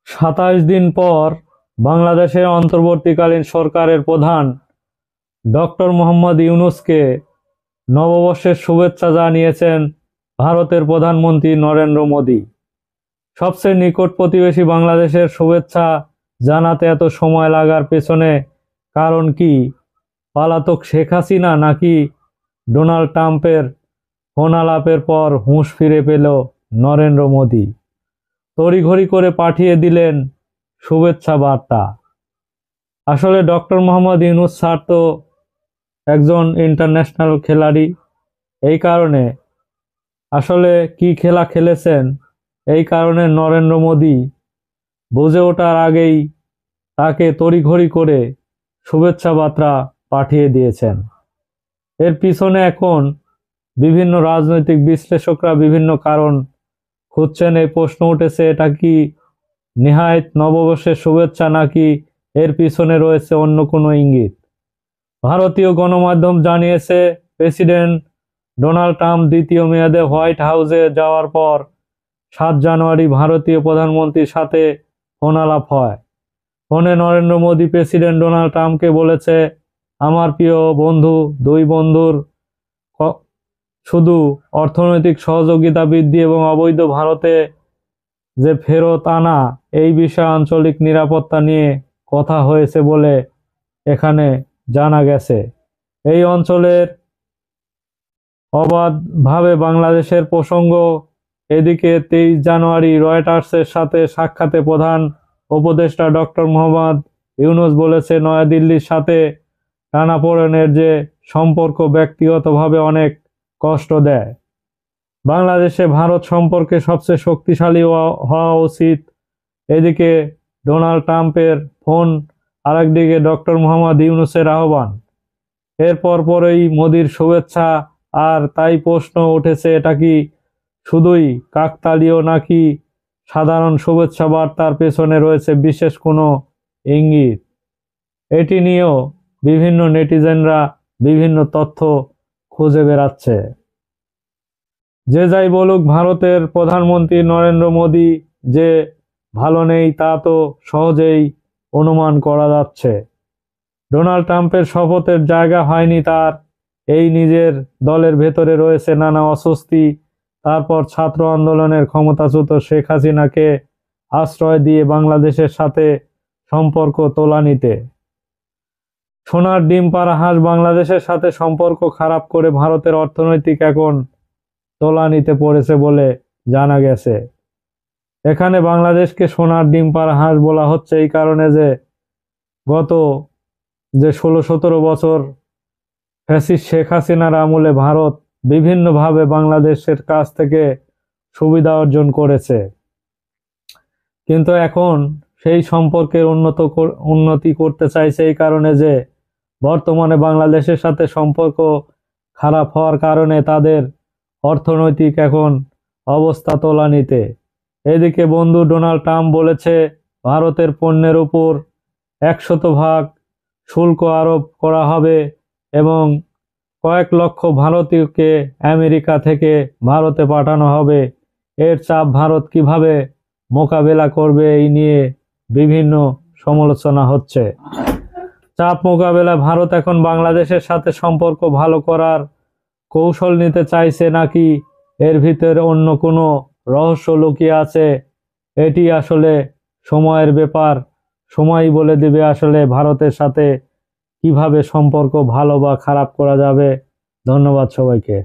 27 দিন পর বাংলাদেশের অন্তর্বর্তীকালীন সরকারের প্রধান ডক্টর মোহাম্মদ ইউনূসকে নববর্ষের শুভেচ্ছা জানিয়েছেন ভারতের প্রধানমন্ত্রী নরেন্দ্র মোদী। সবচেয়ে নিকট প্রতিবেশী বাংলাদেশের শুভেচ্ছা জানাতে এত সময় লাগার পেছনে কারণ কি? পলাতক শেখ হাসিনা নাকি ডোনাল্ড ট্রাম্পের ফোনালাপের পর হুঁশ ফিরে পেল নরেন্দ্র মোদী? তড়িঘড়ি করে পাঠিয়ে দিলেন শুভেচ্ছা বার্তা। আসলে ডক্টর মোহাম্মদ ইউনূস স্যার তো একজন ইন্টারন্যাশনাল খেলাড়ি। এই কারণে আসলে কি খেলা খেলেছেন, এই কারণে নরেন্দ্র মোদী বুঝে ওঠার আগেই তাকে তড়িঘড়ি করে শুভেচ্ছা বার্তা পাঠিয়ে দিয়েছেন। এর পিছনে এখন বিভিন্ন রাজনৈতিক বিশ্লেষকরা বিভিন্ন কারণ খুঁজছেন। এই প্রশ্ন উঠেছে, এটা কি নেহায়েত নববর্ষের শুভেচ্ছা নাকি এর পিছনে রয়েছে অন্য কোনো ইঙ্গিত? ভারতীয় গণমাধ্যম জানিয়েছে, প্রেসিডেন্ট ডোনাল্ড ট্রাম্প দ্বিতীয় মেয়াদে হোয়াইট হাউসে যাওয়ার পর 7 জানুয়ারি ভারতীয় প্রধানমন্ত্রীর সাথে ফোনালাপ হয়। ফোনে নরেন্দ্র মোদী প্রেসিডেন্ট ডোনাল্ড ট্রাম্পকে বলেছে, আমার প্রিয় বন্ধু, দুই বন্ধুর শুধু অর্থনৈতিক সহযোগিতা বৃদ্ধি এবং অবৈধ ভারতে যে ফেরত আনা, এই বিষয়ে আঞ্চলিক নিরাপত্তা নিয়ে কথা হয়েছে বলে এখানে জানা গেছে। এই অঞ্চলের অবাধভাবে বাংলাদেশের প্রসঙ্গ। এদিকে 23 জানুয়ারি রয়টার্সের সাথে সাক্ষাতে প্রধান উপদেষ্টা ডক্টর মোহাম্মদ ইউনূস বলেছে, নয়াদিল্লির সাথে টানাপোড়েনের যে সম্পর্ক ব্যক্তিগতভাবে অনেক কষ্ট দেয়। বাংলাদেশে ভারত সম্পর্কে সবচেয়ে শক্তিশালী হওয়া উচিত। এদিকে ডোনাল্ড ট্রাম্পের ফোন, আরেকদিকে ডক্টর মোহাম্মদ ইউনূসের আহ্বান। এরপর পরেই মোদির শুভেচ্ছা। আর তাই প্রশ্ন উঠেছে, এটা কি শুধুই কাকতালীয় নাকি সাধারণ শুভেচ্ছা বার্তার পেছনে রয়েছে বিশেষ কোনো ইঙ্গিত? এটি নিয়েও বিভিন্ন নেটিজেনরা বিভিন্ন তথ্য খুঁজে বেড়াচ্ছে। যে যাই বলুক, ভারতের প্রধানমন্ত্রী নরেন্দ্র মোদী যে ভালো নেই তা তো সহজেই অনুমান করা যাচ্ছে। ডোনাল্ড ট্রাম্পের শপথের জায়গা হয়নি তার, এই নিজের দলের ভেতরে রয়েছে নানা অস্বস্তি। তারপর ছাত্র আন্দোলনের ক্ষমতাচ্যুত শেখ হাসিনাকে আশ্রয় দিয়ে বাংলাদেশের সাথে সম্পর্ক তোলানিতে সোনার ডিম পাড়া হাঁস বাংলাদেশের সাথে সম্পর্ক খারাপ করে ভারতের অর্থনৈতিক এখন তোলানিতে পড়েছে বলে জানা গেছে। এখানে বাংলাদেশকে সোনার ডিম পাড়া হাঁস বলা হচ্ছে এই কারণে যে গত 16-17 বছর ফ্যাসিস্ট শেখ হাসিনার আমলে ভারত বিভিন্নভাবে বাংলাদেশের কাছ থেকে সুবিধা অর্জন করেছে, কিন্তু এখন সেই সম্পর্কের উন্নতি করতে চাইছে এই কারণে যে বর্তমানে বাংলাদেশের সাথে সম্পর্ক খারাপ হওয়ার কারণে তাদের অর্থনৈতিক এখন অবস্থা তোলানিতে। এদিকে বন্ধু ডোনাল্ড ট্রাম্প বলেছে, ভারতের পণ্যের উপর 100% শুল্ক আরোপ করা হবে এবং কয়েক লক্ষ ভারতীয়কে আমেরিকা থেকে ভারতে পাঠানো হবে। এর চাপ ভারত কিভাবে মোকাবেলা করবে এই নিয়ে বিভিন্ন সমালোচনা হচ্ছে। চাপ মোকাবেলায় ভারত এখন বাংলাদেশের সাথে সম্পর্ক ভালো করার কৌশল নিতে চাইছে নাকি এর ভিতরে অন্য কোনো রহস্য লুকিয়ে আছে, এটি আসলে সময়ের ব্যাপার। সময়ই বলে দিবে আসলে ভারতের সাথে কিভাবে সম্পর্ক ভালো বা খারাপ করা যাবে। ধন্যবাদ সবাইকে।